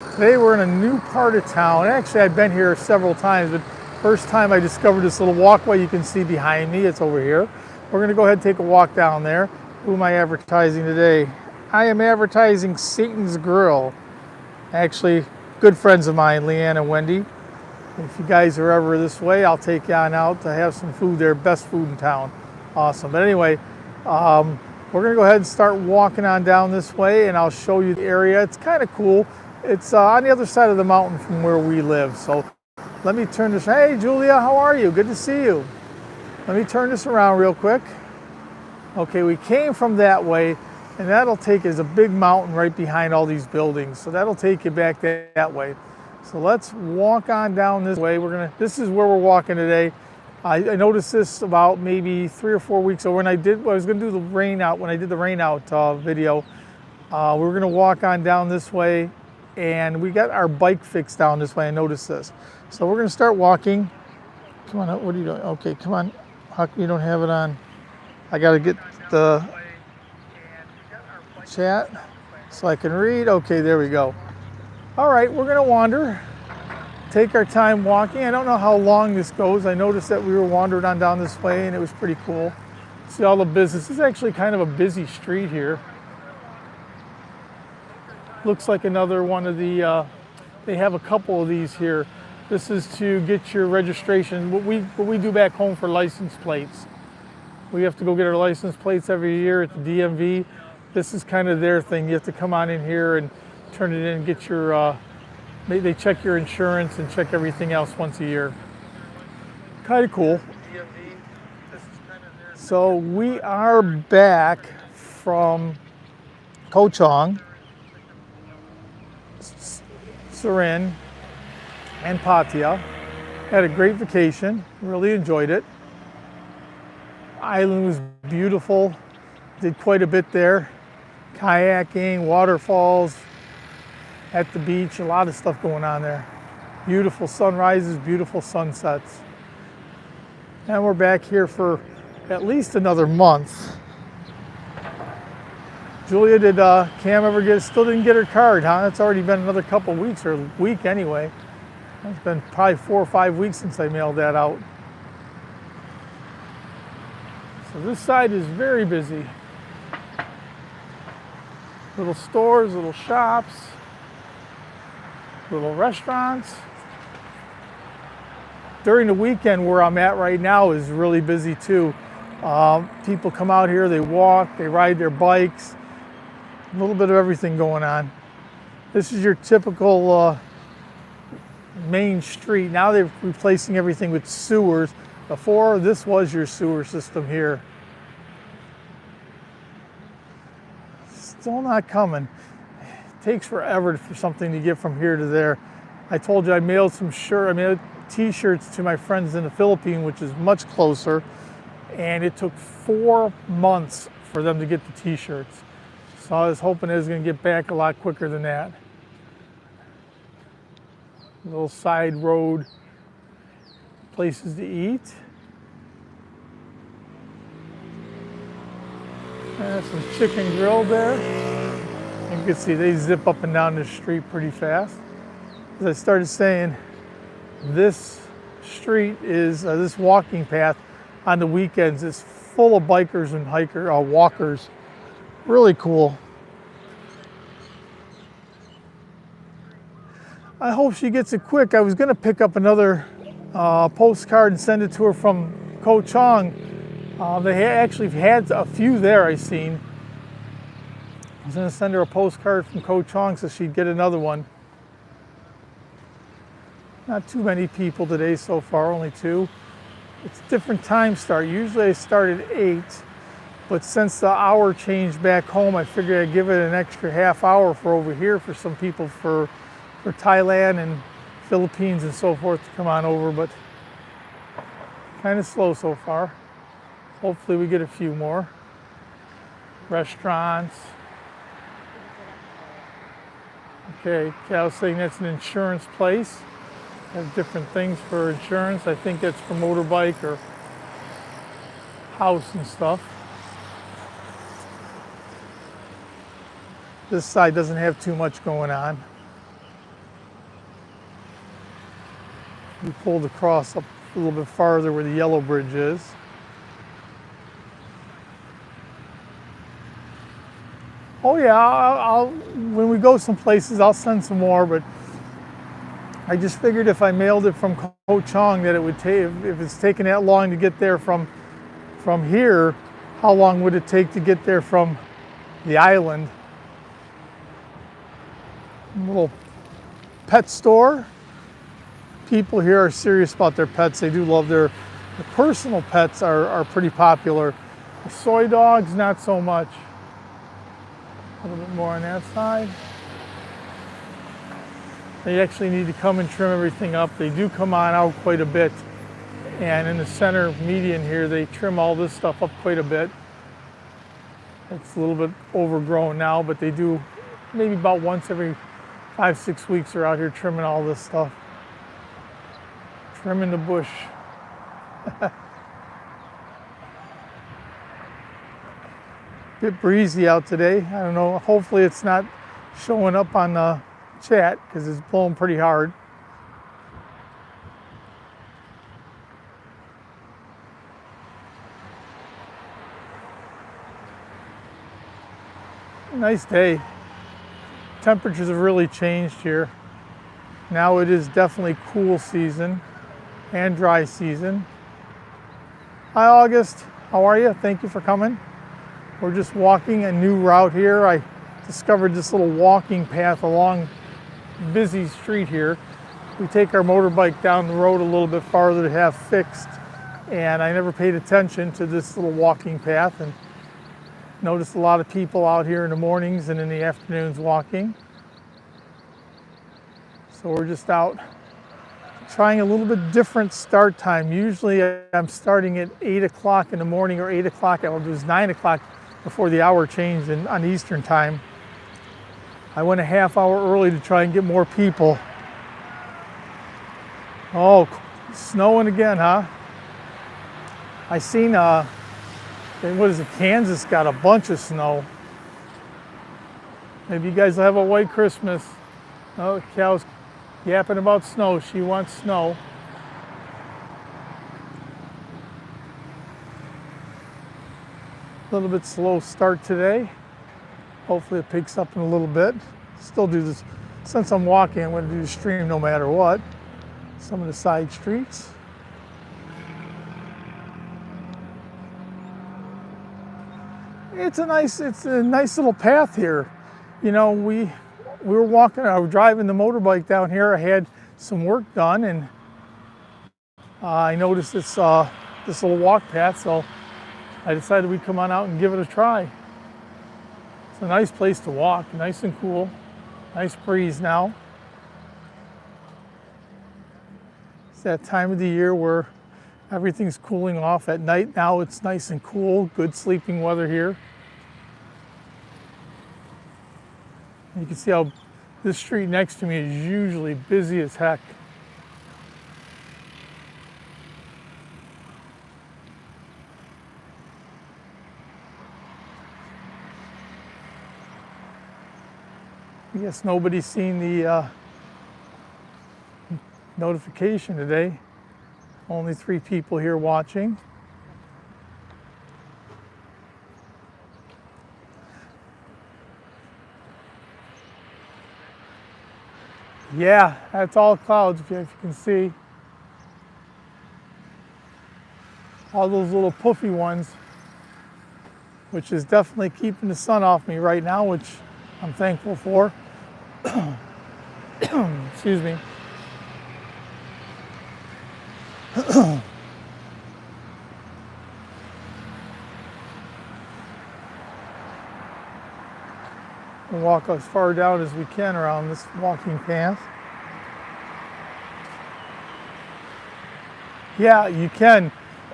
Today we're in a new part of town. Actually, I've been here several times, but first time I discovered this little walkway you can see behind me. It's over here. We're going to go ahead and take a walk down there. Who am I advertising today? I am advertising Satan's Grill. Actually, good friends of mine, Leanne and Wendy. If you guys are ever this way, I'll take you on out to have some food there. Best food in town. Awesome. But anyway, we're going to go ahead and start walking on down this way, and I'll show you the area. It's kind of cool. It's on the other side of the mountain from where we live. So let me turn this. Hey, Julia, how are you? Good to see you. Let me turn this around real quick. Okay, we came from that way, and that'll take us a big mountain right behind all these buildings. So that'll take you back that way. So let's walk on down this way. This is where we're walking today. I noticed this about maybe 3 or 4 weeks ago when I was going to do the rain out. When I did the rain out video, we were going to walk on down this way, and we got our bike fixed down this way. I noticed this. So we're going to start walking. Come on, what are you doing? Okay, come on. How come you don't have it on? I got to get the chat so I can read. Okay, there we go. All right, we're going to wander. Take our time walking. I don't know how long this goes. I noticed that we were wandering on down this way, and it was pretty cool. See all the business. It's actually kind of a busy street here. Looks like another one of the, they have a couple of these here. This is to get your registration. What we do back home for license plates. We have to go get our license plates every year at the DMV. This is kind of their thing. You have to come on in here and turn it in and get your, they check your insurance and check everything else once a year. Kind of cool. So we are back from Koh Sarin and Pattaya. Had a great vacation, really enjoyed it. Island was beautiful, did quite a bit there. Kayaking, waterfalls, at the beach, a lot of stuff going on there. Beautiful sunrises, beautiful sunsets. And we're back here for at least another month. Julia, did Cam still didn't get her card, huh? It's already been another couple weeks, or a week anyway. It's been probably 4 or 5 weeks since I mailed that out. So this side is very busy. Little stores, little shops, little restaurants. During the weekend where I'm at right now is really busy too. People come out here, they walk, they ride their bikes. A little bit of everything going on. This is your typical main street. Now they're replacing everything with sewers. Before, this was your sewer system here. Still not coming. It takes forever for something to get from here to there. I told you I mailed t-shirts to my friends in the Philippines, which is much closer, and it took 4 months for them to get the t-shirts. So I was hoping it was going to get back a lot quicker than that. Little side road, places to eat. And some chicken grill there. You can see they zip up and down the street pretty fast. As I started saying, this street is, this walking path on the weekends is full of bikers and walkers. Really cool. I hope she gets it quick. I was going to pick up another postcard and send it to her from Koh Chong. They actually had a few there I've seen. I was going to send her a postcard from Koh Chong so she'd get another one. Not too many people today so far, only 2. It's different time start. Usually I start at 8, but since the hour changed back home, I figured I'd give it an extra half hour for over here for some people for Thailand and Philippines and so forth to come on over, but kind of slow so far. Hopefully we get a few more. Restaurants. Okay, I was saying that's an insurance place. Have different things for insurance. I think that's for motorbike or house and stuff. This side doesn't have too much going on. We pulled across up a little bit farther where the yellow bridge is. Oh yeah, when we go some places, I'll send some more, but I just figured if I mailed it from Koh Chang that it would take, if it's taking that long to get there from here, how long would it take to get there from the island? A little pet store. People here are serious about their pets. They do love their personal pets are pretty popular. The soy dogs, not so much. A little bit more on that side. They actually need to come and trim everything up. They do come on out quite a bit. And in the center median here, they trim all this stuff up quite a bit. It's a little bit overgrown now, but they do maybe about once every 5-6 weeks are out here trimming all this stuff. Trimming the bush. Bit breezy out today. I don't know, hopefully it's not showing up on the chat because it's blowing pretty hard. Nice day. Temperatures have really changed here. Now it is definitely cool season and dry season. Hi August, how are you? Thank you for coming. We're just walking a new route here. I discovered this little walking path along a busy street here. We take our motorbike down the road a little bit farther to have fixed, and I never paid attention to this little walking path and noticed a lot of people out here in the mornings and in the afternoons walking. So we're just out trying a little bit different start time. Usually I'm starting at 8 o'clock in the morning or 8 o'clock. It was 9 o'clock before the hour changed on Eastern time. I went a half hour early to try and get more people. Oh, snowing again, huh? I seen, what is it, Kansas got a bunch of snow. Maybe you guys will have a white Christmas. Oh, the cow's yapping about snow. She wants snow. A little bit slow start today. Hopefully it picks up in a little bit. Still do this, since I'm walking, I'm going to do the stream no matter what. Some of the side streets. It's a nice little path here. You know, we were walking, I was driving the motorbike down here. I had some work done, and I noticed this little walk path, so I decided we'd come on out and give it a try. It's a nice place to walk, nice and cool. Nice breeze now. It's that time of the year where everything's cooling off at night. Now it's nice and cool, good sleeping weather here. You can see how this street next to me is usually busy as heck. I guess nobody's seen the notification today. Only 3 people here watching. Yeah, that's all clouds, if you can see. All those little puffy ones, which is definitely keeping the sun off me right now, which I'm thankful for. Excuse me. We'll walk as far down as we can around this walking path. Yeah, you can.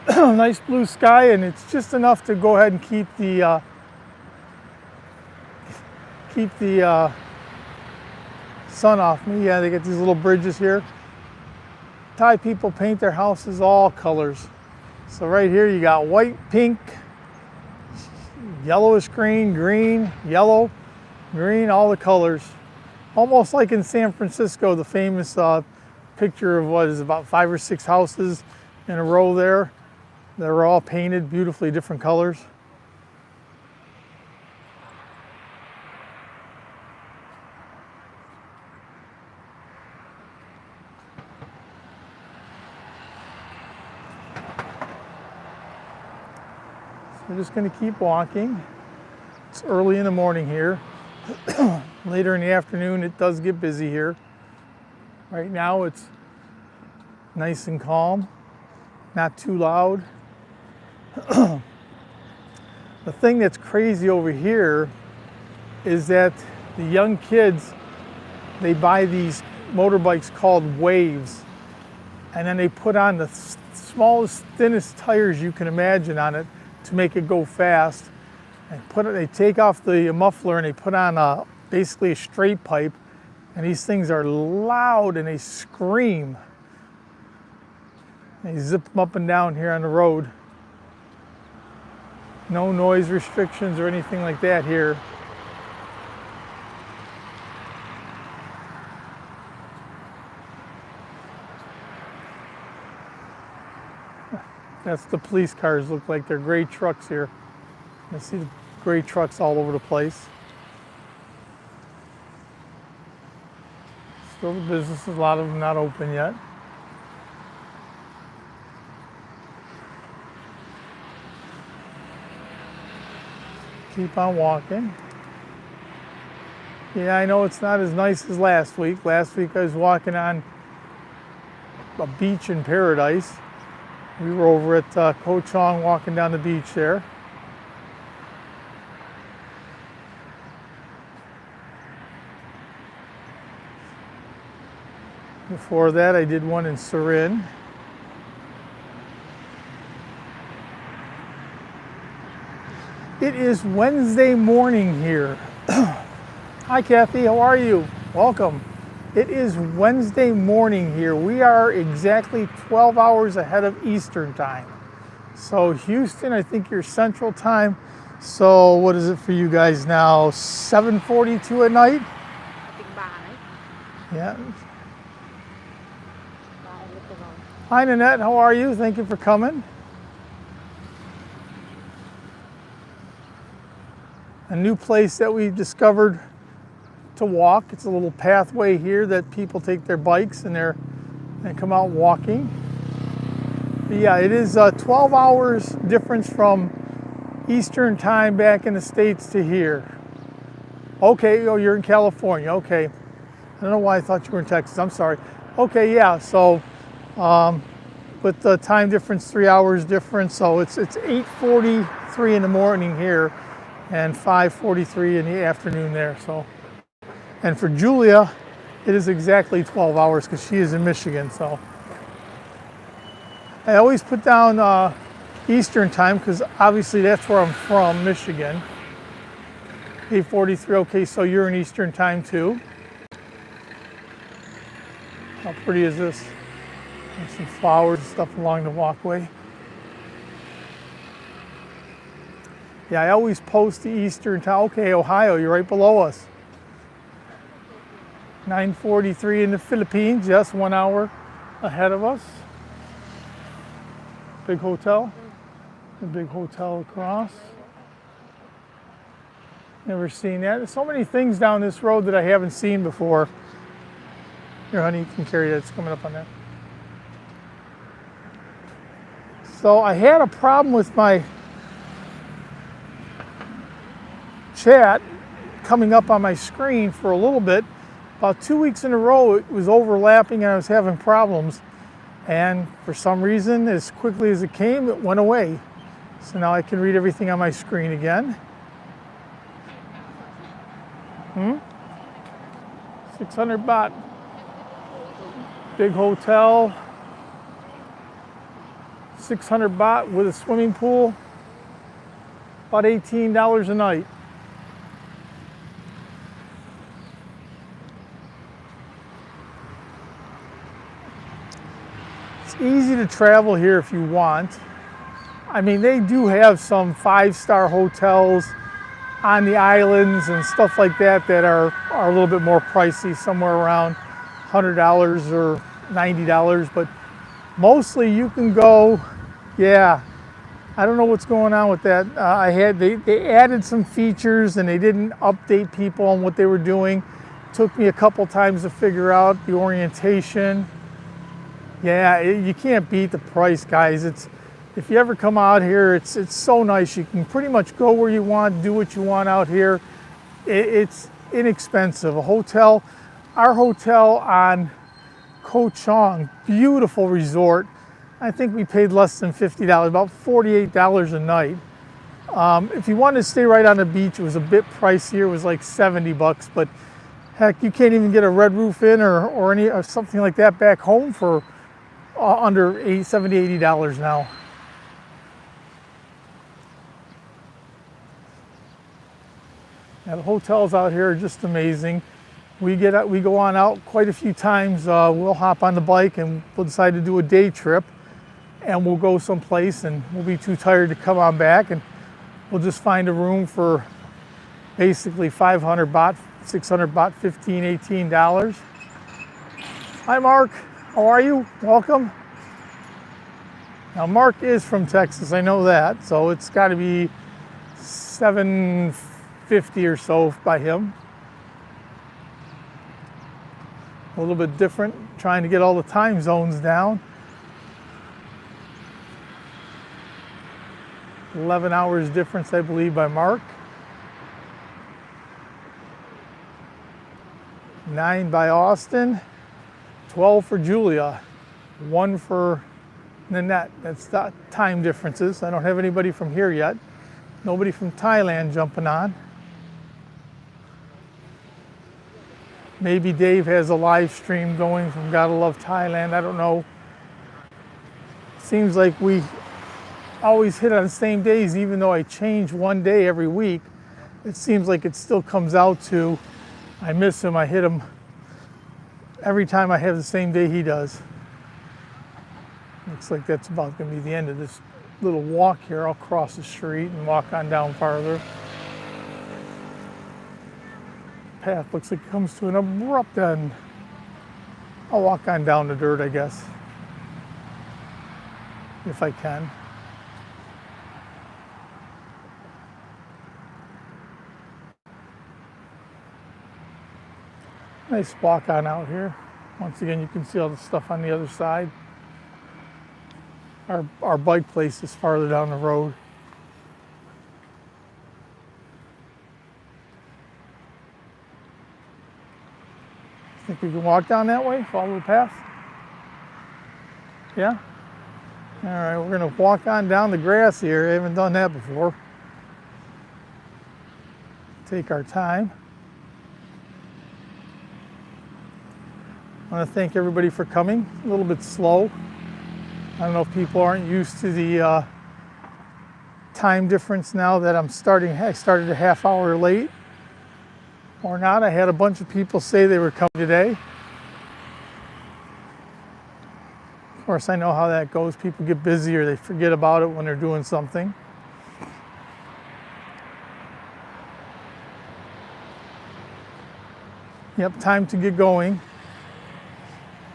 Nice blue sky, and it's just enough to go ahead and keep the sun off me. Yeah, they get these little bridges here. Thai people paint their houses all colors. So right here you got white, pink, yellowish green, green, yellow, green, all the colors. Almost like in San Francisco, the famous picture of what is about 5 or 6 houses in a row there. They're all painted beautifully different colors. We're just going to keep walking. It's early in the morning here. Later in the afternoon, it does get busy here. Right now, it's nice and calm, not too loud. The thing that's crazy over here is that the young kids, they buy these motorbikes called Waves, and then they put on the smallest, thinnest tires you can imagine on it to make it go fast. And they take off the muffler and they put on basically a straight pipe, and these things are loud and they scream. They zip them up and down here on the road. No noise restrictions or anything like that here. That's the police cars look like. They're gray trucks here. I see the gray trucks all over the place. Still the businesses, a lot of them not open yet. Keep on walking. Yeah, I know it's not as nice as last week. Last week I was walking on a beach in paradise. We were over at khlong walking down the beach there. Before that, I did one in Surin. It is Wednesday morning here. Hi, Kathy, how are you? Welcome. It is Wednesday morning here. We are exactly 12 hours ahead of Eastern time. So Houston, I think you're Central time. So what is it for you guys now? 7:42 at night? Yeah. Hi, Nanette, how are you? Thank you for coming. A new place that we discovered to walk. It's a little pathway here that people take their bikes and they come out walking. But yeah, it is 12 hours difference from Eastern time back in the States to here. Okay, oh, you're in California, okay. I don't know why I thought you were in Texas, I'm sorry. Okay, yeah, so with the time difference, 3 hours difference, so it's 8:43 in the morning here and 5:43 in the afternoon there, so. And for Julia, it is exactly 12 hours because she is in Michigan, so. I always put down Eastern time because obviously that's where I'm from, Michigan. 8:43, okay, so you're in Eastern time too. How pretty is this? There's some flowers and stuff along the walkway. Yeah, I always post the Eastern time. Okay, Ohio, you're right below us. 9:43 in the Philippines, just 1 hour ahead of us. Big hotel, the big hotel across. Never seen that. There's so many things down this road that I haven't seen before. Here, honey, you can carry that. It's coming up on that. So I had a problem with my chat coming up on my screen for a little bit. About 2 weeks in a row, it was overlapping and I was having problems. And for some reason, as quickly as it came, it went away. So now I can read everything on my screen again. 600 baht. Big hotel. 600 baht with a swimming pool. About $18 a night. It's easy to travel here if you want. I mean, they do have some 5-star hotels on the islands and stuff like that that are a little bit more pricey, somewhere around $100 or $90, but mostly you can go, yeah, I don't know what's going on with that. They added some features and they didn't update people on what they were doing. Took me a couple times to figure out the orientation. Yeah, you can't beat the price, guys. If you ever come out here, it's so nice. You can pretty much go where you want, do what you want out here. It's inexpensive. Our hotel on Koh Chang, beautiful resort. I think we paid less than $50, about $48 a night. If you wanted to stay right on the beach, it was a bit pricier. It was like 70 bucks, but heck, you can't even get a Red Roof Inn or something like that back home for under $70, $80 now. Now, the hotels out here are just amazing. We go on out quite a few times. We'll hop on the bike and we'll decide to do a day trip, and we'll go someplace and we'll be too tired to come on back, and we'll just find a room for basically 500 baht, 600 baht, $15, $18. Hi, Mark. How are you? Welcome. Now, Mark is from Texas. I know that, so it's got to be 750 or so by him. A little bit different, trying to get all the time zones down. 11 hours difference, I believe, by Mark. 9 by Austin. 12 for Julia. 1 for Nanette. That's the time differences. I don't have anybody from here yet. Nobody from Thailand jumping on. Maybe Dave has a live stream going from Gotta Love Thailand. I don't know. Seems like we always hit on the same days, even though I change one day every week. It seems like it still comes out to, I miss him, I hit him every time I have the same day he does. Looks like that's about going to be the end of this little walk here. I'll cross the street and walk on down farther. Path looks like it comes to an abrupt end. I'll walk on down the dirt, I guess, if I can. Nice walk on out here. Once again, you can see all the stuff on the other side. Our bike place is farther down the road. Think we can walk down that way, follow the path? Yeah? All right, we're gonna walk on down the grass here. I haven't done that before. Take our time. I want to thank everybody for coming. A little bit slow. I don't know if people aren't used to the time difference now that I started a half hour late or not. I had a bunch of people say they were coming today. Of course, I know how that goes. People get busy or they forget about it when they're doing something. Yep, time to get going.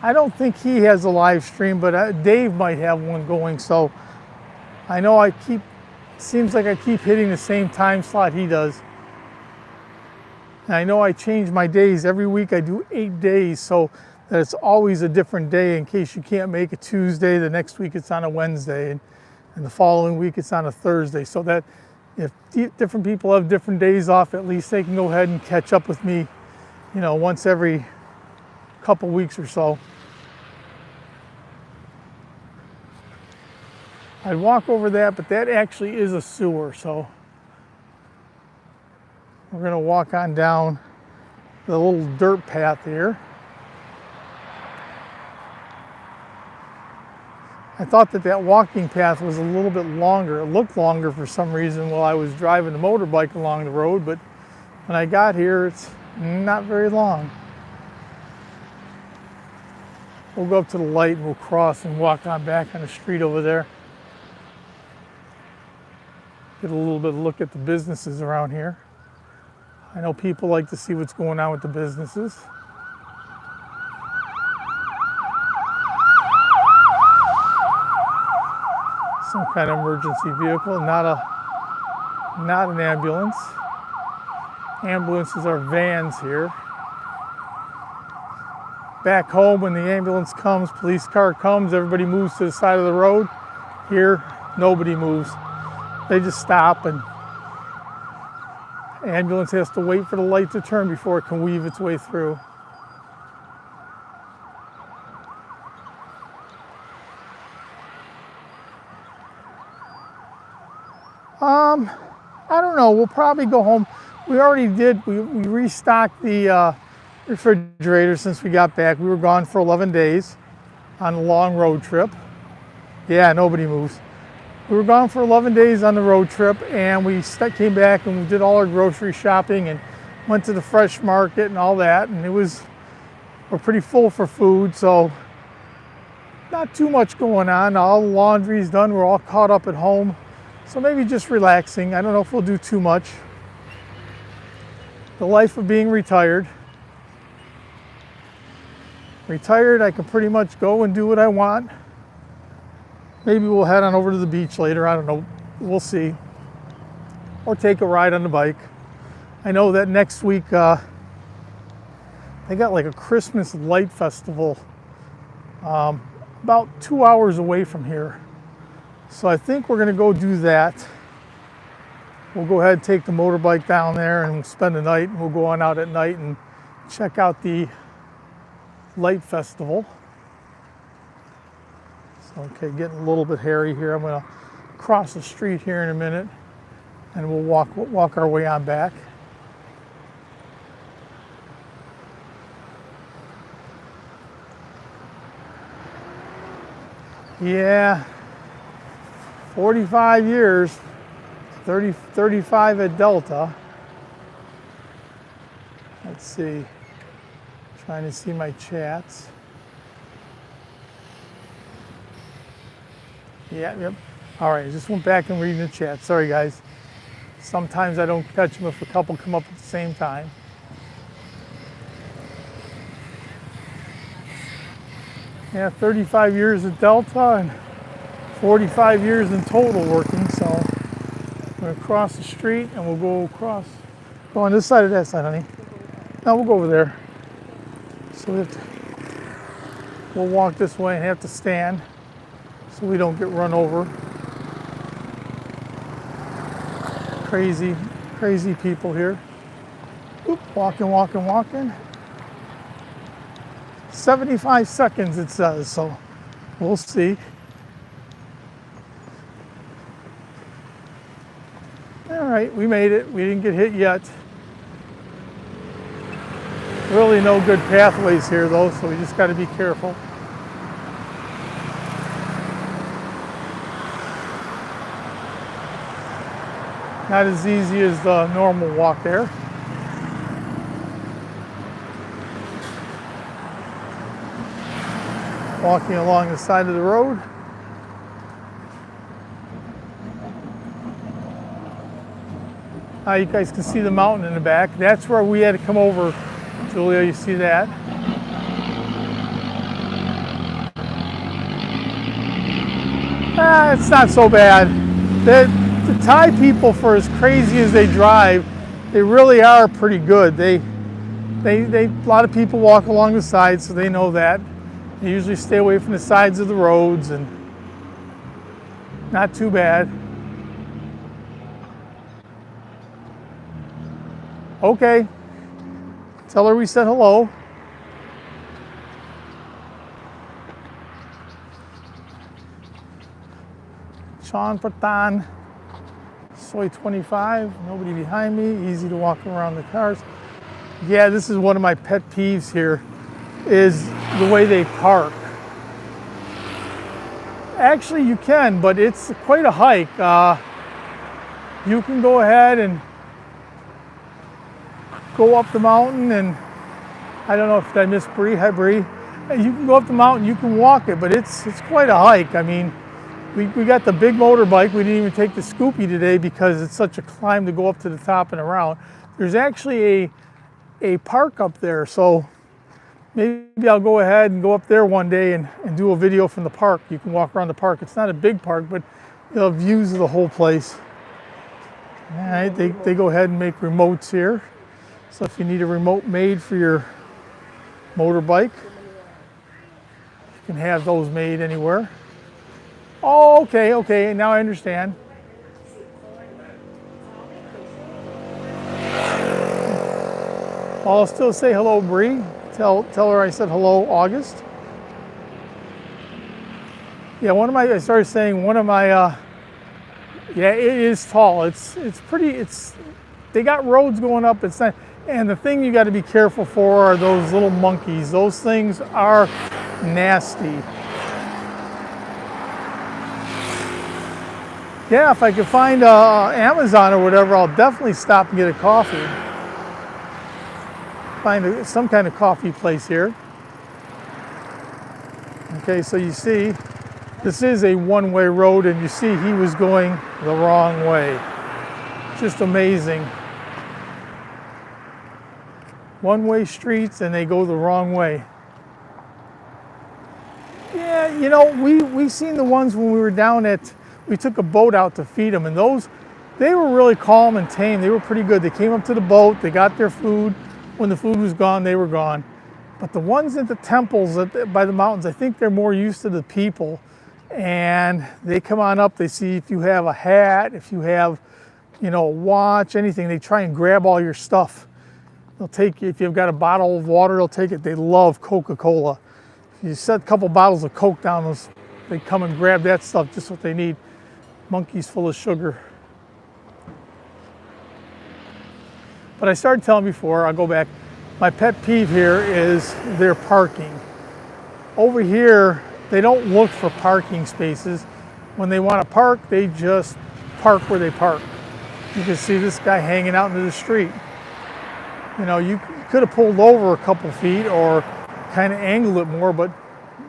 I don't think he has a live stream, but Dave might have one going, so I know seems like I keep hitting the same time slot he does. And I know I change my days. Every week I do 8 days, so that it's always a different day in case you can't make a Tuesday. The next week it's on a Wednesday, and the following week it's on a Thursday, so that if different people have different days off, at least they can go ahead and catch up with me, you know, once every couple weeks or so. I'd walk over that, but that actually is a sewer, so we're going to walk on down the little dirt path here. I thought that walking path was a little bit longer. It looked longer for some reason while I was driving the motorbike along the road, but when I got here, it's not very long. We'll go up to the light and we'll cross and walk on back on the street over there. Get a little bit of a look at the businesses around here. I know people like to see what's going on with the businesses. Some kind of emergency vehicle, not an ambulance. Ambulances are vans here. Back home, when the ambulance comes, police car comes, everybody moves to the side of the road. Here, nobody moves. They just stop, and ambulance has to wait for the light to turn before it can weave its way through. I don't know, we'll probably go home. We already did, we restocked the refrigerator since we got back. We were gone for 11 days on a long road trip. Yeah, nobody moves. We were gone for 11 days on the road trip, and we came back and we did all our grocery shopping and went to the fresh market and all that, and we're pretty full for food, so not too much going on. All the laundry's done, we're all caught up at home. So maybe just relaxing. I don't know if we'll do too much. The life of being retired. Retired, I can pretty much go and do what I want. Maybe we'll head on over to the beach later, I don't know, we'll see. Or take a ride on the bike. I know that next week, they got like a Christmas light festival about 2 hours away from here. So I think we're gonna go do that. We'll go ahead and take the motorbike down there and spend the night, and we'll go on out at night and check out the light festival. So, okay, getting a little bit hairy here. I'm gonna cross the street here in a minute, and we'll walk our way on back. Yeah, 45 years, 35 at Delta. Let's see, trying to see my chats. Yeah, yep. All right, I just went back and reading the chat. Sorry, guys. Sometimes I don't catch them if a couple come up at the same time. Yeah, 35 years at Delta and 45 years in total working, so I'm gonna cross the street and we'll go on this side or that side, honey? No, we'll go over there. So we'll walk this way and have to stand so we don't get run over. Crazy, crazy people here. Oop, walking. 75 seconds it says, so we'll see. All right, we made it. We didn't get hit yet. Really no good pathways here though, so we just got to be careful. Not as easy as the normal walk there. Walking along the side of the road. Now you guys can see the mountain in the back. That's where we had to come over. Julia, you see that? It's not so bad. The Thai people, for as crazy as they drive, they really are pretty good. A lot of people walk along the sides, so they know that. They usually stay away from the sides of the roads, and not too bad. Okay, tell her we said hello. Chonlaprathan, soy 25, nobody behind me, easy to walk around the cars. Yeah, this is one of my pet peeves here, is the way they park. Actually, you can, but it's quite a hike. You can go ahead and go up the mountain, and I don't know if I missed Bree. Hi, Bree. You can go up the mountain, you can walk it, but it's quite a hike. I mean, we got the big motorbike. We didn't even take the Scoopy today because it's such a climb to go up to the top and around. There's actually a park up there, so maybe I'll go ahead and go up there one day and do a video from the park. You can walk around the park. It's not a big park, but You'll have views of the whole place. All right, they go ahead and make remotes here. So if you need a remote made for your motorbike, you can have those made anywhere. Oh, okay, now I understand. I'll still say hello, Bree. Tell her I said hello, August. Yeah, I started saying one of my, yeah, it is tall. It's pretty, they got roads going up. It's not, and the thing you got to be careful for are those little monkeys. Those things are nasty. Yeah, if I could find Amazon or whatever, I'll definitely stop and get a coffee. Find some kind of coffee place here. Okay, so you see, this is a one-way road, and you see he was going the wrong way. Just amazing. One-way streets, and they go the wrong way. Yeah, you know, we seen the ones when we were down at, we took a boat out to feed them, and those, they were really calm and tame. They were pretty good. They came up to the boat, they got their food. When the food was gone, they were gone. But the ones at the temples by the mountains, I think they're more used to the people. And they come on up, they see if you have a hat, if you have, you know, a watch, anything, they try and grab all your stuff. They'll take you, if you've got a bottle of water, they'll take it. They love Coca-Cola. If you set a couple bottles of Coke down, they come and grab that stuff, just what they need. Monkeys full of sugar. But I started telling before, I'll go back, my pet peeve here is their parking. Over here, they don't look for parking spaces. When they want to park, they just park where they park. You can see this guy hanging out into the street. You know, you could have pulled over a couple feet or kind of angled it more, but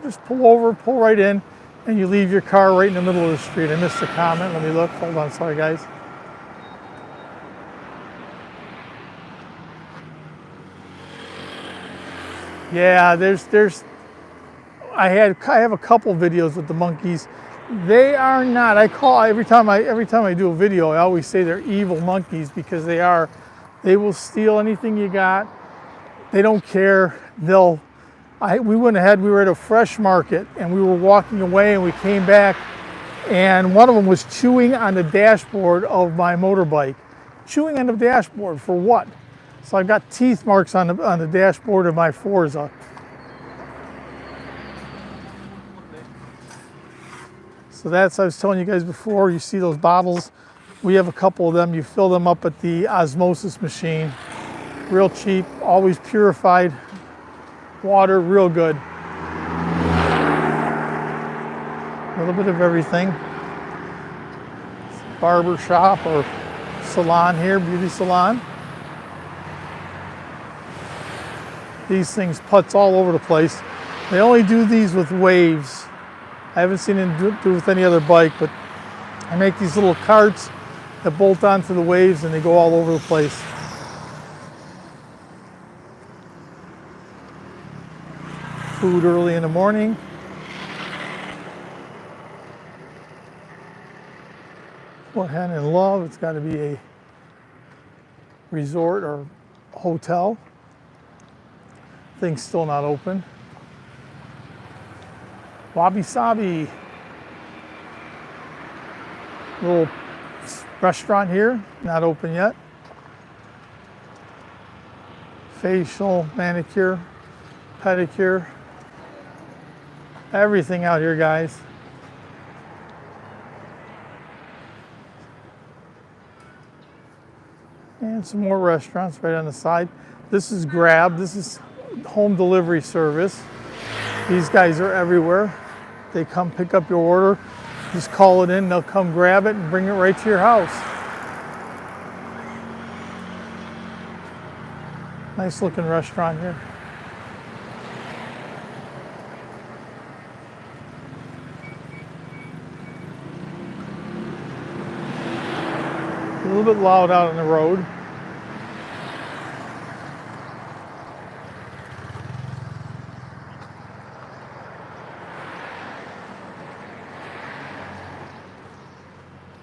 just pull over, pull right in, and you leave your car right in the middle of the street. I missed a comment, let me look, hold on, sorry guys. Yeah, I have a couple videos with the monkeys. They are not, every time I do a video, I always say they're evil monkeys because they will steal anything you got. They don't care. We went ahead, we were at a fresh market and we were walking away and we came back and one of them was chewing on the dashboard of my motorbike. Chewing on the dashboard for what? So I've got teeth marks on the dashboard of my Forza. So that's, I was telling you guys before, you see those bottles. We have a couple of them. You fill them up at the osmosis machine. Real cheap, always purified water, real good. A little bit of everything. Barber shop or salon here, beauty salon. These things putts all over the place. They only do these with waves. I haven't seen them do it with any other bike, but I make these little carts that bolt onto the waves and they go all over the place. Food early in the morning. Port Hen in Love, it's got to be a resort or hotel. Thing's still not open. Wabi Sabi. Little restaurant here, not open yet. Facial, manicure, pedicure. Everything out here, guys. And some more restaurants right on the side. This is Grab. This is home delivery service. These guys are everywhere. They come pick up your order, just call it in, they'll come grab it and bring it right to your house. Nice looking restaurant here. A little bit loud out on the road.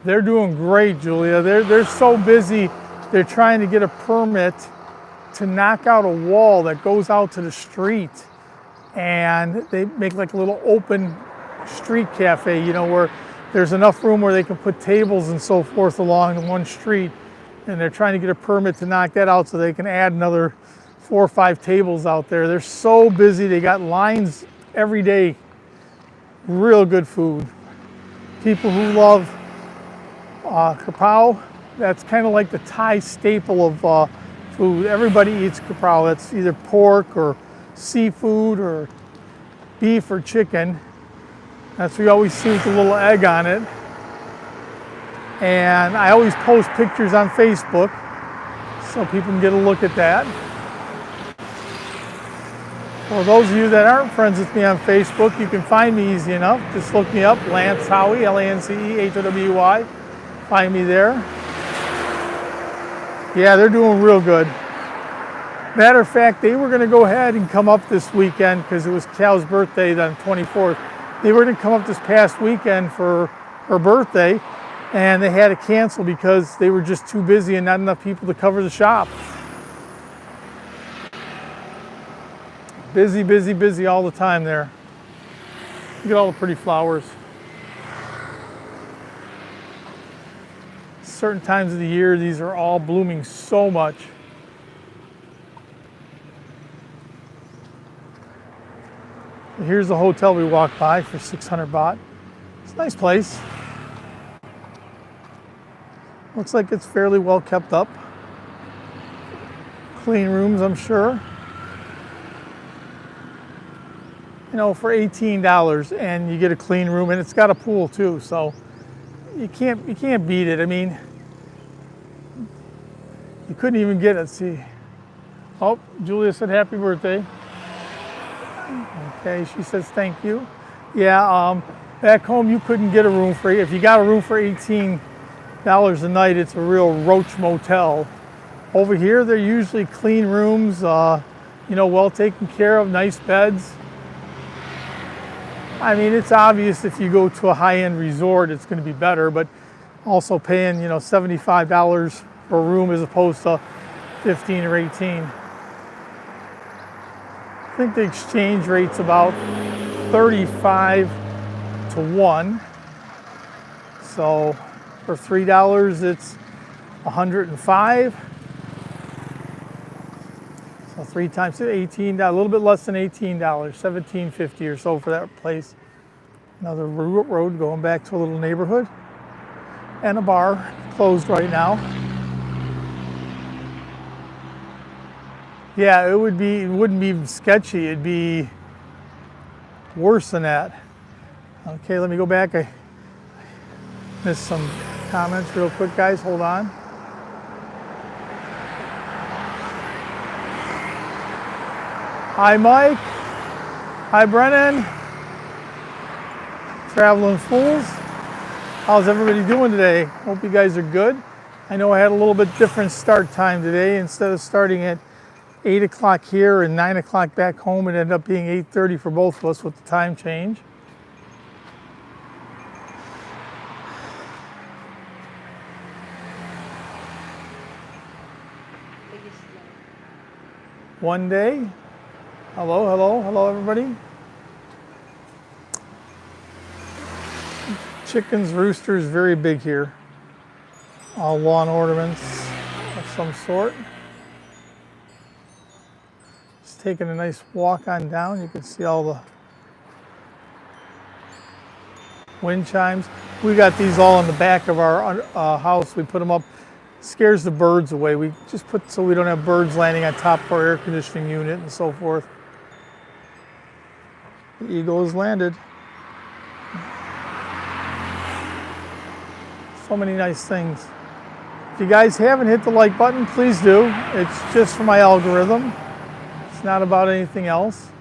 They're doing great, Julia. They're so busy. They're trying to get a permit to knock out a wall that goes out to the street, and they make like a little open street cafe, you know, where there's enough room where they can put tables and so forth along one street, and they're trying to get a permit to knock that out so they can add another 4 or 5 tables out there. They're so busy. They got lines every day. Real good food. People who love kapow, that's kind of like the Thai staple of food. Everybody eats kapow. That's either pork or seafood or beef or chicken. That's what you always see with a little egg on it. And I always post pictures on Facebook so people can get a look at that. For those of you that aren't friends with me on Facebook, you can find me easy enough. Just look me up, Lance Howey, Lancehowey. Find me there. Yeah, they're doing real good. Matter of fact, they were going to go ahead and come up this weekend because it was Cal's birthday on the 24th. They were going to come up this past weekend for her birthday, and they had to cancel because they were just too busy and not enough people to cover the shop. Busy, busy, busy all the time there. Look at all the pretty flowers. Certain times of the year, these are all blooming so much. Here's the hotel we walked by for 600 baht. It's a nice place. Looks like it's fairly well kept up. Clean rooms, I'm sure. You know, for $18 and you get a clean room, and it's got a pool too, so you can't beat it. I mean, you couldn't even get it. Let's see. Oh, Julia said happy birthday. Okay, she says thank you. Yeah, back home you couldn't get a room for, if you got a room for $18 a night, it's a real roach motel. Over here, they're usually clean rooms, you know, well taken care of, nice beds. I mean, it's obvious if you go to a high-end resort, it's going to be better, but also paying, you know, $75 per room as opposed to 15 or 18. I think the exchange rate's about 35 to 1. So for $3, it's 105. So 3 times $18, a little bit less than $18, $17.50 or so for that place. Another road going back to a little neighborhood. And a bar, closed right now. Yeah, it wouldn't be sketchy, it'd be worse than that. Okay, let me go back. I missed some comments real quick, guys, hold on. Hi, Mike. Hi, Brennan. Traveling Fools. How's everybody doing today? Hope you guys are good. I know I had a little bit different start time today. Instead of starting at 8 o'clock here and 9 o'clock back home, it ended up being 8:30 for both of us with the time change. One day. Hello, hello, hello, everybody. Chickens, roosters, very big here. All lawn ornaments of some sort. Just taking a nice walk on down. You can see all the wind chimes. We got these all in the back of our house. We put them up. Scares the birds away. We just put so we don't have birds landing on top of our air conditioning unit and so forth. The eagle has landed. So many nice things. If you guys haven't hit the like button, please do. It's just for my algorithm. It's not about anything else.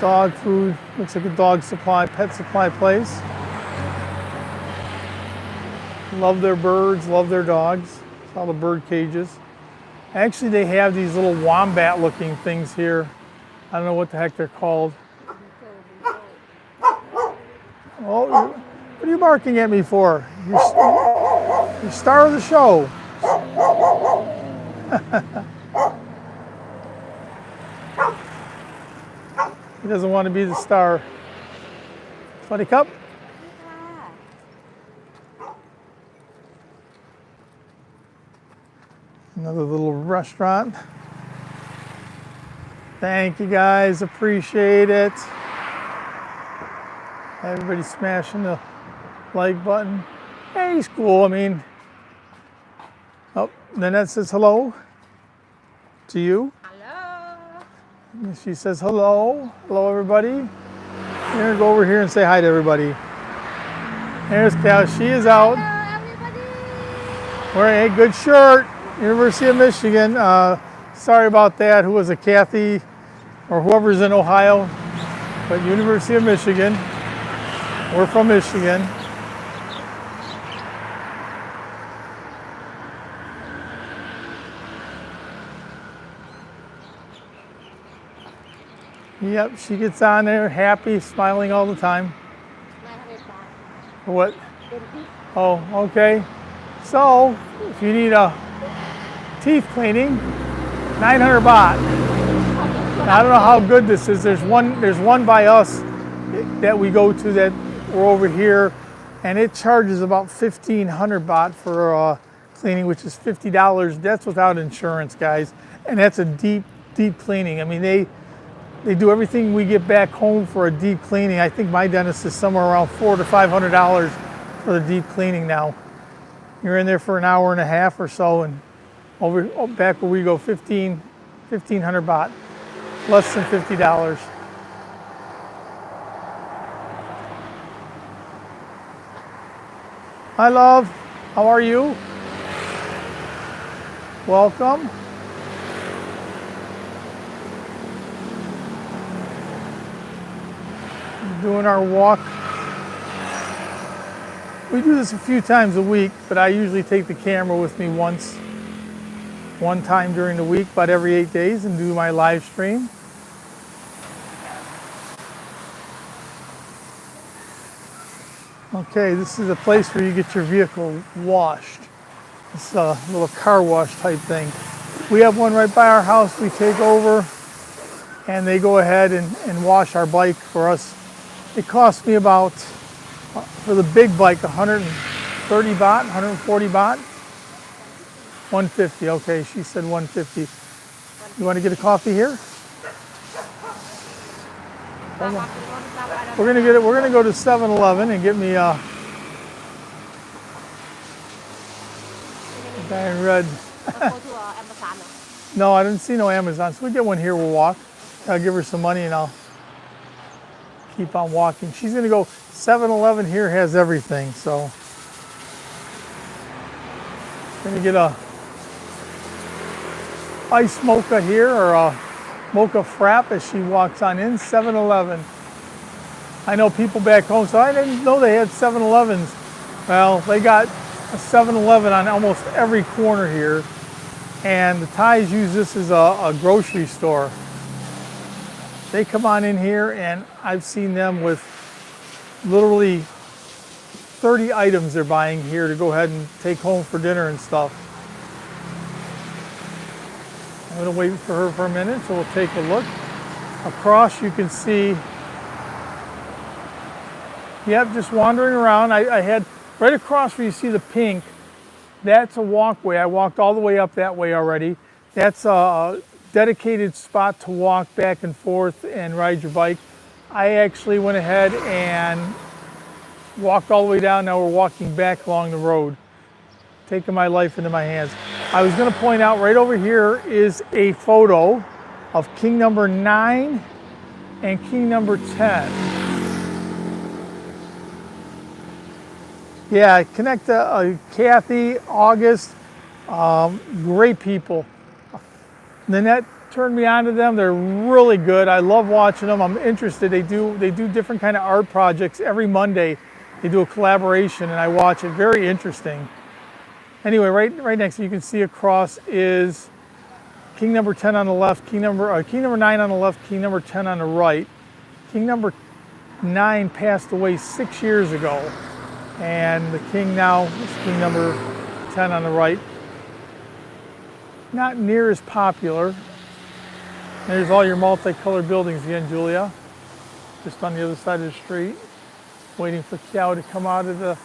Dog food. Looks like a dog supply, pet supply place. Love their birds, love their dogs. It's all the bird cages. Actually, they have these little wombat looking things here. I don't know what the heck they're called. Oh, what are you barking at me for? You're star of the show. He doesn't want to be the star. Funny cup. Another little restaurant. Thank you guys, appreciate it. Everybody smashing the like button. Hey, he's cool, I mean. Oh, Nanette says hello to you. Hello. And she says hello. Hello, everybody. We're gonna go over here and say hi to everybody. There's Cal, she is out. Hello, everybody. Wearing a good shirt. University of Michigan. Sorry about that. Who was it, Kathy or whoever's in Ohio? But University of Michigan. We're from Michigan. Yep, she gets on there, happy, smiling all the time. What? Oh, okay. So, if you need a teeth cleaning, 900 baht. Now, I don't know how good this is. There's one by us that we go to that we're over here, and it charges about 1,500 baht for cleaning, which is $50. That's without insurance, guys, and that's a deep cleaning. I mean, they do everything we get back home for a deep cleaning. I think my dentist is somewhere around $400 to $500 for the deep cleaning now. You're in there for an hour and a half or so, and back where we go, 1,500 baht, less than $50. Hi, love. How are you? Welcome. Doing our walk. We do this a few times a week, but I usually take the camera with me one time during the week, about every 8 days, and do my live stream. Okay, this is a place where you get your vehicle washed. It's a little car wash type thing. We have one right by our house we take over, and they go ahead and wash our bike for us. It cost me about, for the big bike, 130 baht, 140 baht. 150, okay, she said 150. You want to get a coffee here? We're gonna go to 7-Eleven and get me a guy in red. No, I didn't see no Amazon, so we get one here, we'll walk. I'll give her some money and I'll keep on walking. She's gonna go, 7-Eleven here has everything, so. Gonna get a iced mocha here, or a mocha frap as she walks on in. 7-Eleven. I know people back home, so I didn't know they had 7-Elevens. Well, they got a 7-Eleven on almost every corner here, and the Thais use this as a grocery store. They come on in here, and I've seen them with literally 30 items they're buying here to go ahead and take home for dinner and stuff. I'm gonna wait for her for a minute, so we'll take a look. Across you can see, yep, just wandering around. I had, right across where you see the pink, that's a walkway. I walked all the way up that way already. That's a dedicated spot to walk back and forth and ride your bike. I actually went ahead and walked all the way down. Now we're walking back along the road, taking my life into my hands. I was going to point out right over here is a photo of king number 9 and king number 10. Yeah, connect Kathy, August, great people. Nanette turned me on to them. They're really good. I love watching them. I'm interested. They do different kind of art projects every Monday. They do a collaboration, and I watch it. Very interesting. Anyway, right next to you can see across is king number 10 on the left, king number 9 on the left, king number 10 on the right. King number 9 passed away 6 years ago. And the king now is king number 10 on the right. Not near as popular. There's all your multicolored buildings again, Julia. Just on the other side of the street. Waiting for Kiao to come out of the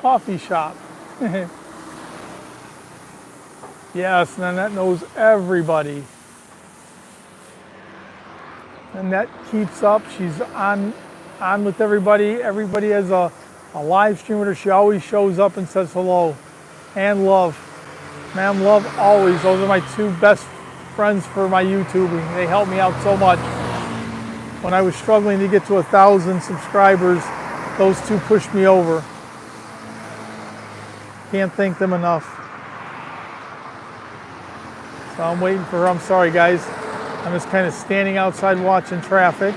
coffee shop. Yes, and Annette knows everybody. Annette keeps up. She's on with everybody. Everybody has a live stream with her. She always shows up and says hello. And Love. Ma'am Love, always. Those are my 2 best friends for my YouTubing. They help me out so much. When I was struggling to get to 1,000 subscribers, those 2 pushed me over. Can't thank them enough. So I'm waiting for her. I'm sorry, guys. I'm just kind of standing outside watching traffic.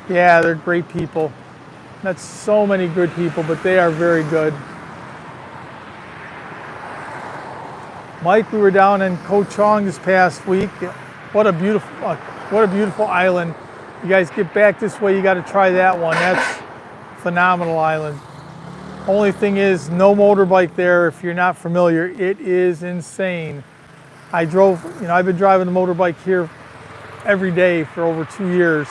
Yeah, they're great people. That's so many good people, but they are very good. Mike, we were down in Koh Chong this past week. What a beautiful island. You guys get back this way, you got to try that one. That's a phenomenal island. Only thing is, no motorbike there if you're not familiar. It is insane. I've been driving the motorbike here every day for over 2 years.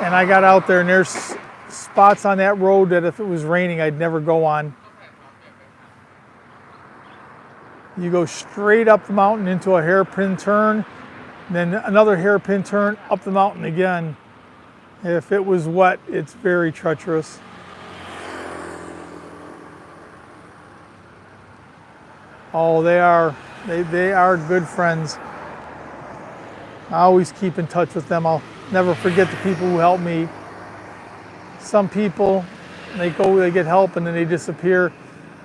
And I got out there and there's spots on that road that if it was raining, I'd never go on. You go straight up the mountain into a hairpin turn, then another hairpin turn up the mountain again. If it was wet, it's very treacherous. Oh, they are good friends. I always keep in touch with them. I'll never forget the people who helped me. Some people, they get help and then they disappear.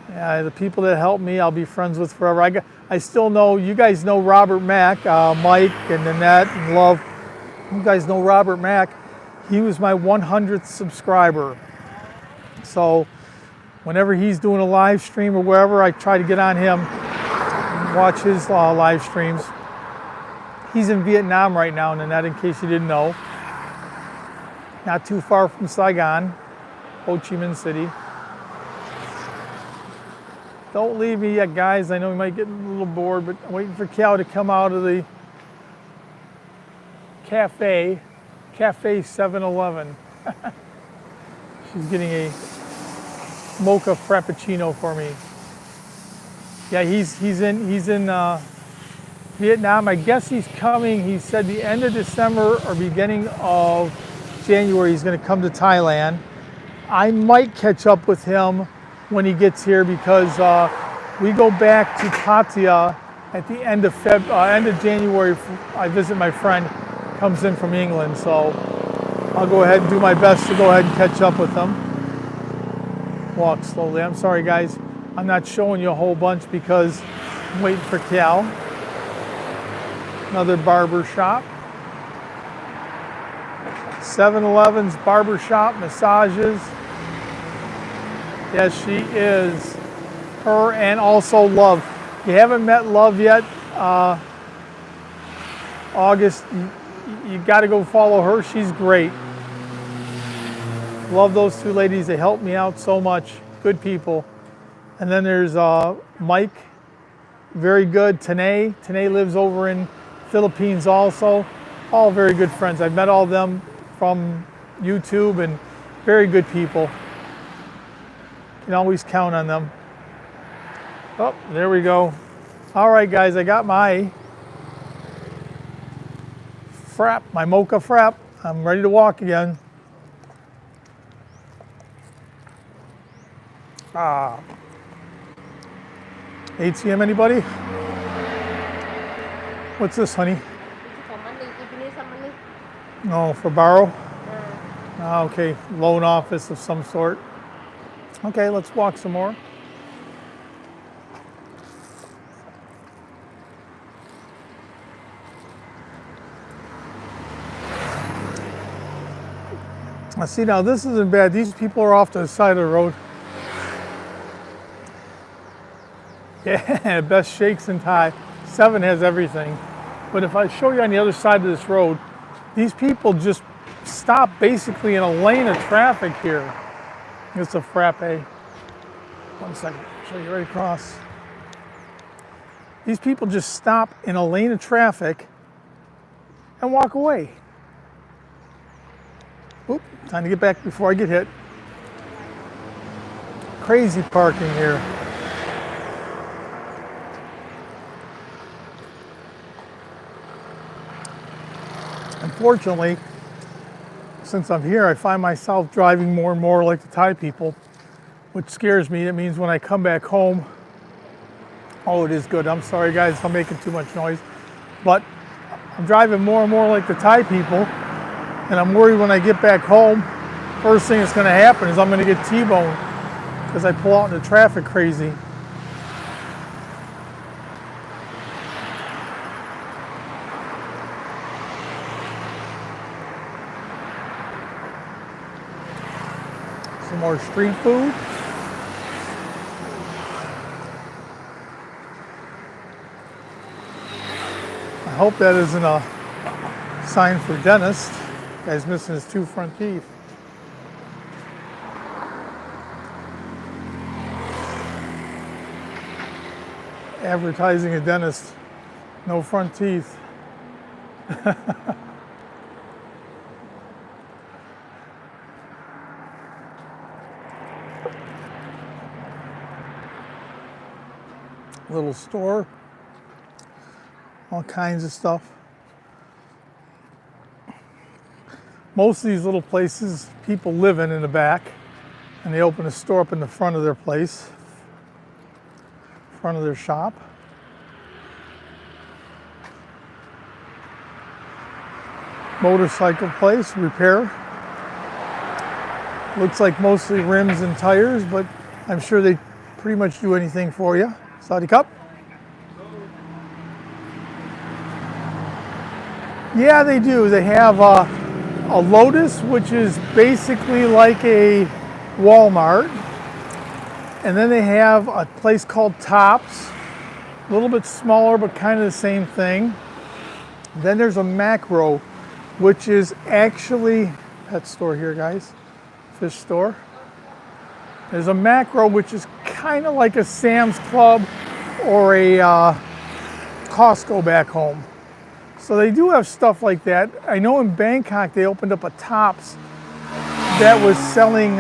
The people that helped me, I'll be friends with forever. I still know, you guys know Robert Mack, Mike and Annette and Love. You guys know Robert Mack. He was my 100th subscriber. So whenever he's doing a live stream or wherever, I try to get on him and watch his live streams. He's in Vietnam right now, Annette, in case you didn't know. Not too far from Saigon, Ho Chi Minh City. Don't leave me yet, guys. I know we might get a little bored, but I'm waiting for Kiao to come out of the Cafe 7-Eleven. She's getting a mocha frappuccino for me. Yeah, he's in Vietnam. I guess he's coming. He said the end of December or beginning of January he's going to come to Thailand. I might catch up with him when he gets here because we go back to Pattaya at the end of January. I visit my friend, comes in from England, so I'll go ahead and do my best to go ahead and catch up with him. Walk slowly. I'm sorry, guys. I'm not showing you a whole bunch because I'm waiting for Cal. Another barber shop. 7-Eleven's barber shop, massages. Yes, she is. Her and also Love. If you haven't met Love yet, August, you got to go follow her. She's great. Love those 2 ladies. They help me out so much. Good people. And then there's Mike. Very good. Tanae. Tanae lives over in Philippines also. All very good friends. I've met all of them from YouTube and very good people. You can always count on them. Oh, there we go. All right, guys, I got my frap, my mocha frap. I'm ready to walk again. ATM, anybody? What's this, honey? Oh, for borrow? Okay, loan office of some sort. Okay, let's walk some more. I see now, this isn't bad. These people are off to the side of the road. Yeah, best shakes in Thai. 7 has everything. But if I show you on the other side of this road, These people just stop basically in a lane of traffic here. It's a frappe. 1 second, show you right across. These people just stop in a lane of traffic and walk away. Oop, time to get back before I get hit. Crazy parking here. Unfortunately, since I'm here, I find myself driving more and more like the Thai people, which scares me. It means when I come back home, oh, it is good. I'm sorry, guys, if I'm making too much noise, but I'm driving more and more like the Thai people, and I'm worried when I get back home, first thing that's going to happen is I'm going to get T-boned because I pull out into traffic crazy. Some more street food. I hope that isn't a sign for dentist. Guy's missing his 2 front teeth. Advertising a dentist, no front teeth. Little store, all kinds of stuff. Most of these little places, people live in the back, and they open a store up in the front of their place, front of their shop. Motorcycle place, repair. Looks like mostly rims and tires, but I'm sure they pretty much do anything for you. Saudi Cup? Yeah, they do. They have a Lotus, which is basically like a Walmart. And then they have a place called Tops, a little bit smaller, but kind of the same thing. Then there's a Macro, which is actually, pet store here, guys, fish store. There's a Macro, which is kind of like a Sam's Club or a Costco back home. So they do have stuff like that. I know in Bangkok they opened up a Tops that was selling,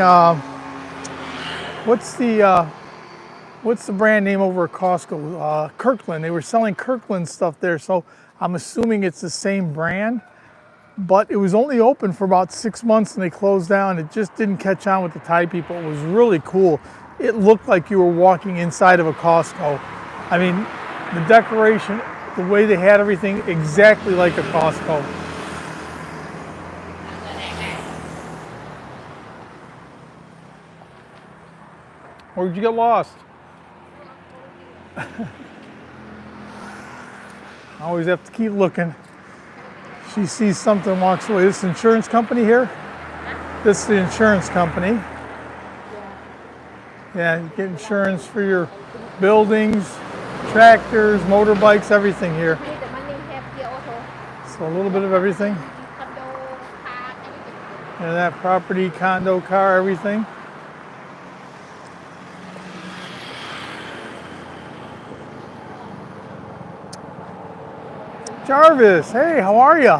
what's the brand name over at Costco? Kirkland. They were selling Kirkland stuff there, so I'm assuming it's the same brand. But it was only open for about 6 months and they closed down. It just didn't catch on with the Thai people. It was really cool. It looked like you were walking inside of a Costco. I mean, the decoration, the way they had everything, exactly like a Costco. Where'd you get lost? I always have to keep looking. She sees something, walks away. This insurance company here? This is the insurance company. Yeah, you get insurance for your buildings, tractors, motorbikes, everything here. So a little bit of everything. And that property, condo, car, everything. Jarvis, hey, how are you?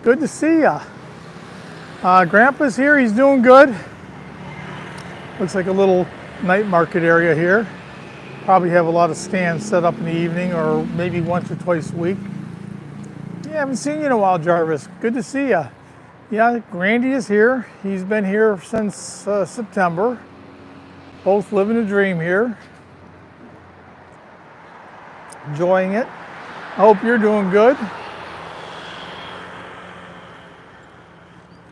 Good to see you. Grandpa's here, he's doing good. Looks like a little night market area here. Probably have a lot of stands set up in the evening or maybe once or twice a week. Yeah, haven't seen you in a while, Jarvis. Good to see you. Yeah, Grandy is here. He's been here since September. Both living a dream here. Enjoying it. I hope you're doing good.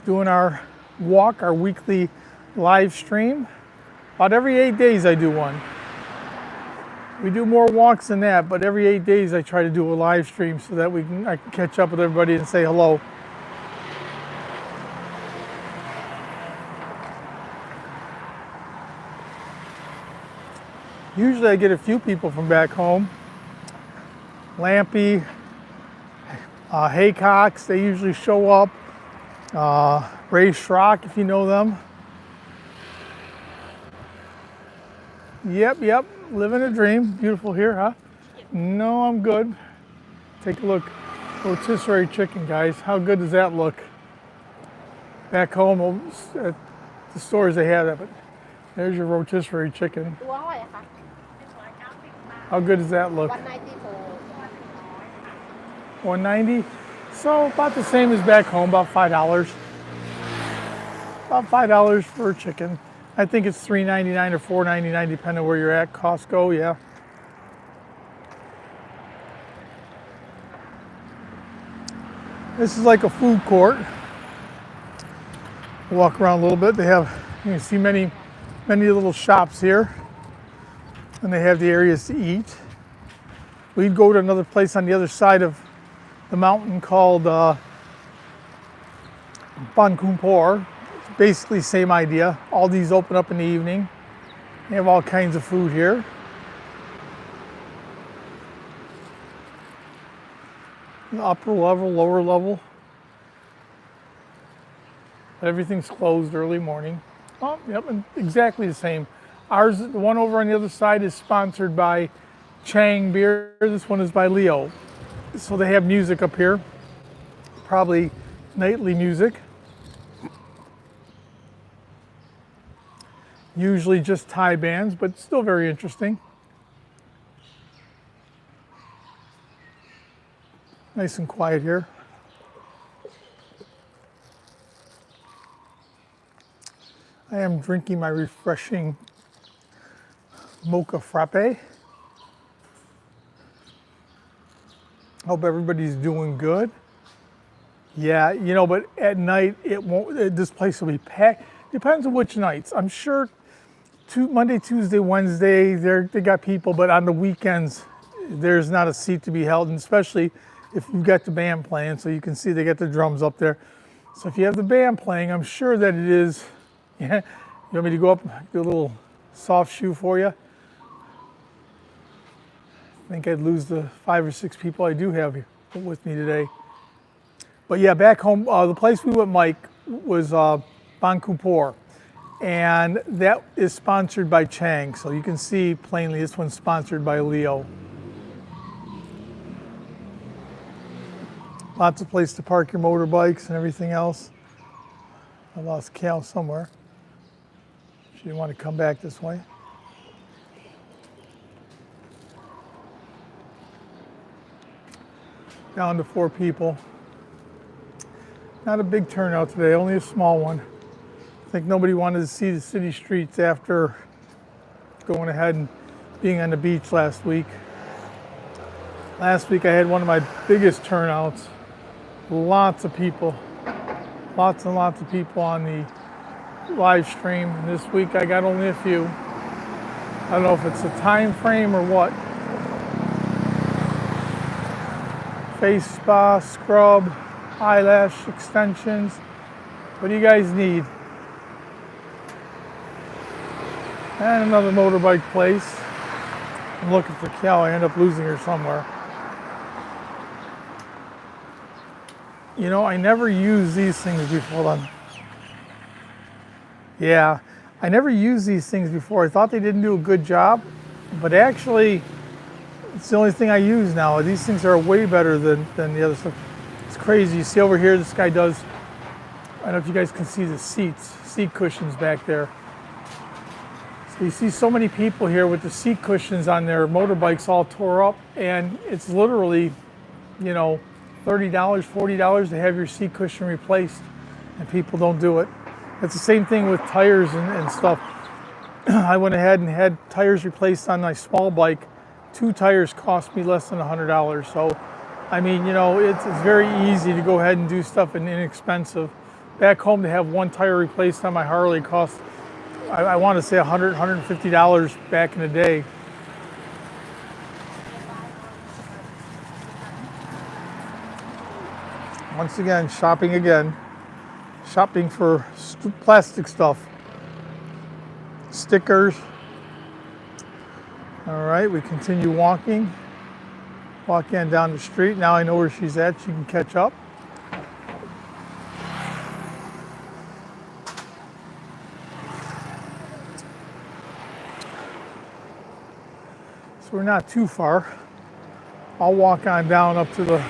Doing our walk, our weekly live stream. About every 8 days I do one. We do more walks than that, but every 8 days I try to do a live stream so that I can catch up with everybody and say hello. Usually I get a few people from back home. Lampy, Haycocks, they usually show up. Ray Schrock, if you know them. Yep, living a dream. Beautiful here, huh? No, I'm good. Take a look. Rotisserie chicken, guys. How good does that look? Back home at the stores they have that, but there's your rotisserie chicken. How good does that look? 190. So about the same as back home, about $5. About $5 for a chicken. I think it's $3.99 or $4.99 depending on where you're at. Costco, yeah. This is like a food court. Walk around a little bit. They have, you can see many little shops here, and they have the areas to eat. We'd go to another place on the other side of the mountain called Bankumpor. It's basically same idea. All these open up in the evening. They have all kinds of food here. Upper level, lower level. Everything's closed early morning. Oh, yep, and exactly the same. Ours, the one over on the other side, is sponsored by Chang Beer. This one is by Leo. So they have music up here, probably nightly music. Usually just Thai bands, but still very interesting. Nice and quiet here. I am drinking my refreshing mocha frappe. Hope everybody's doing good. Yeah, you know, but at night it won't. This place will be packed. Depends on which nights. I'm sure Monday, Tuesday, Wednesday, they got people, but on the weekends there's not a seat to be held, and especially if you've got the band playing. So you can see they got the drums up there. So if you have the band playing, I'm sure that it is. Yeah, you want me to go up, do a little soft shoe for you? I think I'd lose the 5 or 6 people I do have here with me today. But yeah, back home, the place we went, Mike, was Bankumpor, and that is sponsored by Chang. So you can see plainly this one's sponsored by Leo. Lots of place to park your motorbikes and everything else. I lost Cal somewhere. She didn't want to come back this way. Down to 4 people. Not a big turnout today, only a small one. I think nobody wanted to see the city streets after going ahead and being on the beach last week. Last week I had one of my biggest turnouts. Lots of people. Lots and lots of people on the live stream. And this week I got only a few. I don't know if it's a time frame or what. Face spa, scrub, eyelash extensions. What do you guys need? And another motorbike place. I'm looking for Cal. I end up losing her somewhere. You know, I never used these things before. Hold on. Yeah, I never used these things before. I thought they didn't do a good job, but actually, it's the only thing I use now. These things are way better than the other stuff. It's crazy. You see over here, this guy does, I don't know if you guys can see the seat cushions back there. So you see so many people here with the seat cushions on their motorbikes all tore up, and it's literally, you know, $30, $40 to have your seat cushion replaced, and people don't do it. It's the same thing with tires and stuff. I went ahead and had tires replaced on my small bike. 2 tires cost me less than $100. So, I mean, you know, it's very easy to go ahead and do stuff and inexpensive. Back home, to have 1 tire replaced on my Harley cost, I want to say $100, $150 back in the day. Once again, shopping again. Shopping for plastic stuff. Stickers. All right, we continue walking. Walk in down the street. Now I know where she's at. She can catch up. So we're not too far. I'll walk on down up to the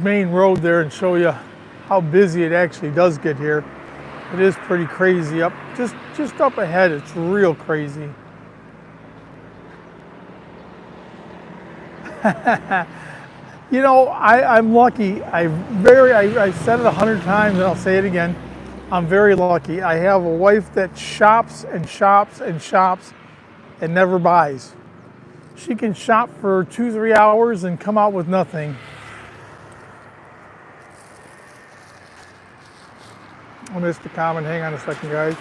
main road there and show you how busy it actually does get here. It is pretty crazy up, just up ahead. It's real crazy. You know, I'm lucky. I said it 100 times and I'll say it again. I'm very lucky. I have a wife that shops and shops and shops and never buys. She can shop for 2-3 hours and come out with nothing. I missed a comment. Hang on a second, guys.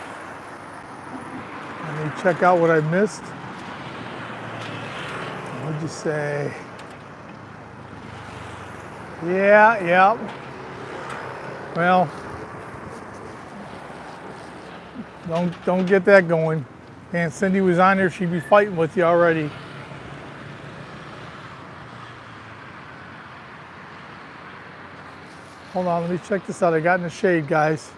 Let me check out what I missed. What'd you say? Yeah. Well, don't get that going. And Cindy was on there, she'd be fighting with you already. Hold on, let me check this out. I got in the shade, guys.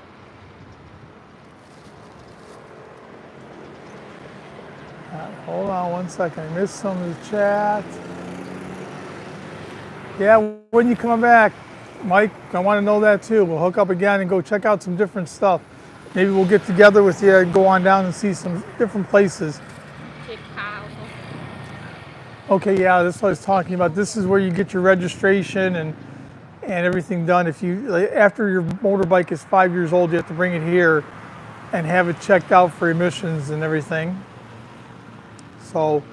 Hold on one second. I missed some of the chat. Yeah, when you coming back, Mike? I want to know that too. We'll hook up again and go check out some different stuff. Maybe we'll get together with you and go on down and see some different places. Okay, yeah, that's what I was talking about. This is where you get your registration and everything done. If you, after your motorbike is 5 years old, you have to bring it here and have it checked out for emissions and everything. So,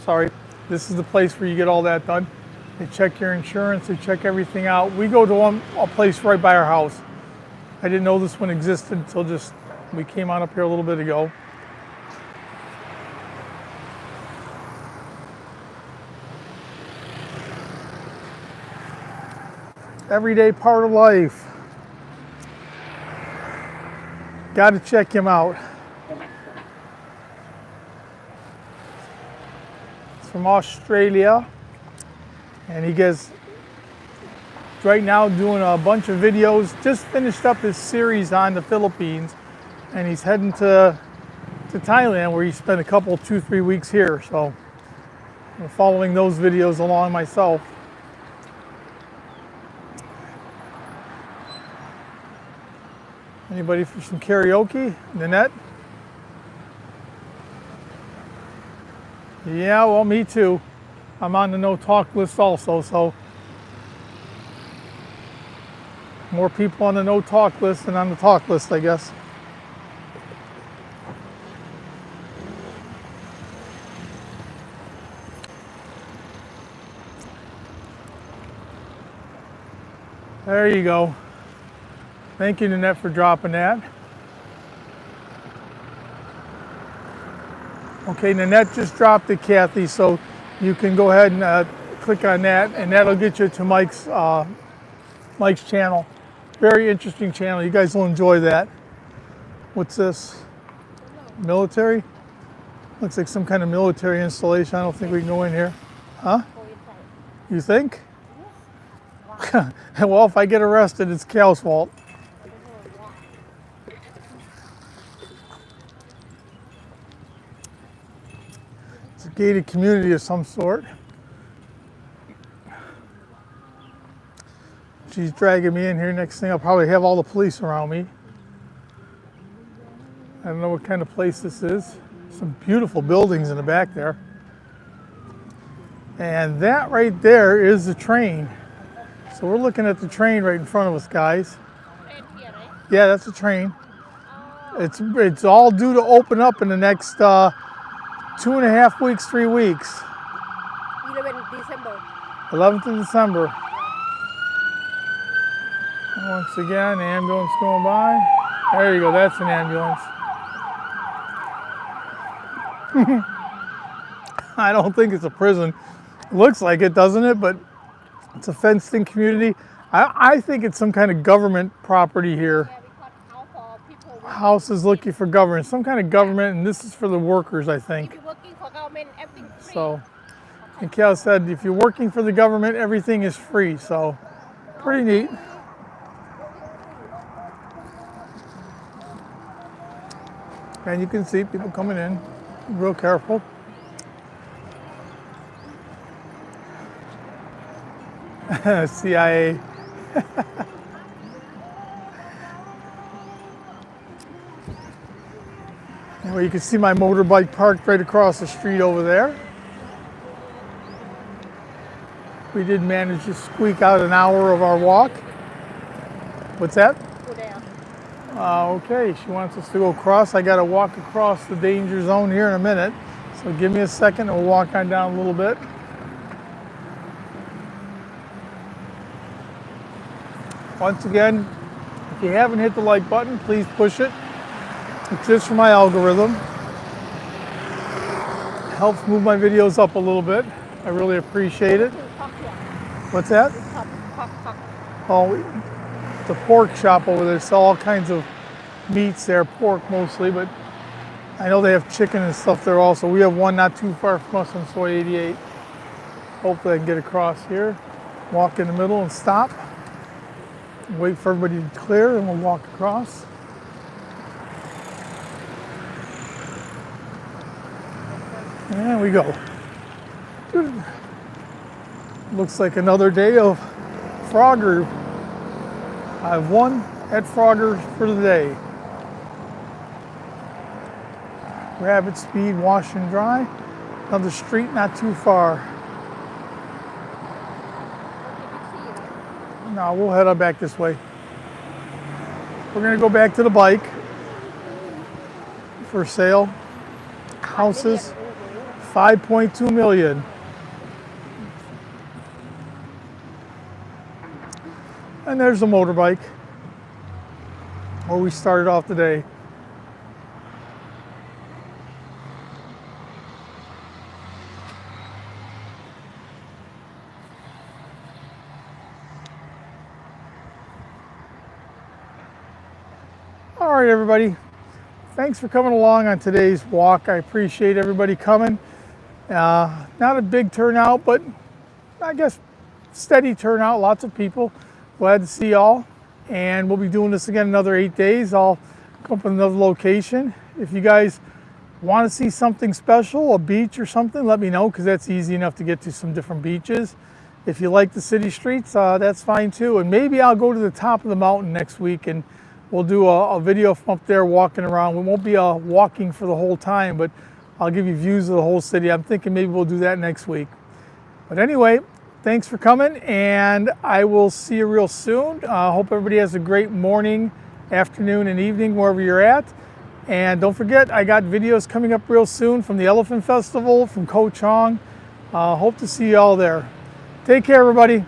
sorry, this is the place where you get all that done. They check your insurance, they check everything out. We go to a place right by our house. I didn't know this one existed until we came on up here a little bit ago. Everyday part of life. Got to check him out. It's from Australia, and he gets right now doing a bunch of videos. Just finished up his series on the Philippines, and he's heading to Thailand, where he spent a couple, 2-3 weeks here. So I'm following those videos along myself. Anybody for some karaoke? Nanette? Yeah, well, me too. I'm on the no talk list also, so more people on the no talk list than on the talk list, I guess. There you go. Thank you, Nanette, for dropping that. Okay, Nanette just dropped it, Kathy, so you can go ahead and click on that, and that'll get you to Mike's channel. Very interesting channel. You guys will enjoy that. What's this? Military? Looks like some kind of military installation. I don't think we can go in here. Huh? You think? Well, if I get arrested, it's Cal's fault. It's a gated community of some sort. She's dragging me in here. Next thing, I'll probably have all the police around me. I don't know what kind of place this is. Some beautiful buildings in the back there. And that right there is the train. So we're looking at the train right in front of us, guys. Yeah, that's a train. It's all due to open up in the next 2.5 weeks, 3 weeks. 11th December. 11th of December. Once again, the ambulance going by. There you go, that's an ambulance. I don't think it's a prison. It looks like it, doesn't it? But it's a fenced-in community. I think it's some kind of government property here. House is looking for government, some kind of government, and this is for the workers, I think. If you're working for government, everything's free. So And Cal said, if you're working for the government, everything is free. So pretty neat. And you can see people coming in, real careful. CIA. Well, you can see my motorbike parked right across the street over there. We did manage to squeak out an hour of our walk. What's that? Go there. Okay, she wants us to go across. I got to walk across the danger zone here in a minute. So give me a second and we'll walk on down a little bit. Once again, if you haven't hit the like button, please push it. It's just for my algorithm. Helps move my videos up a little bit. I really appreciate it. What's that? Oh, the pork shop over there. Sell all kinds of meats there, pork mostly, but I know they have chicken and stuff there also. We have one not too far from us on Soy 88. Hopefully I can get across here, walk in the middle and stop. Wait for everybody to clear and we'll walk across. And we go. Looks like another day of Frogger. I've won at Frogger for the day. Rabbit speed, wash and dry. Another street not too far. No, we'll head on back this way. We're gonna go back to the bike. For sale. Houses, 5.2 million. And there's the motorbike where we started off the day. All right, everybody. Thanks for coming along on today's walk. I appreciate everybody coming. Not a big turnout, but I guess steady turnout, lots of people. Glad to see y'all. And we'll be doing this again another 8 days. I'll come up with another location. If you guys want to see something special, a beach or something, let me know, because that's easy enough to get to some different beaches. If you like the city streets, that's fine too. And maybe I'll go to the top of the mountain next week and we'll do a video from up there walking around. We won't be walking for the whole time, but I'll give you views of the whole city. I'm thinking maybe we'll do that next week. But anyway, thanks for coming, and I will see you real soon. Hope everybody has a great morning, afternoon, and evening wherever you're at. And don't forget, I got videos coming up real soon from the Elephant Festival, from Ko Chong. Hope to see you all there. Take care, everybody.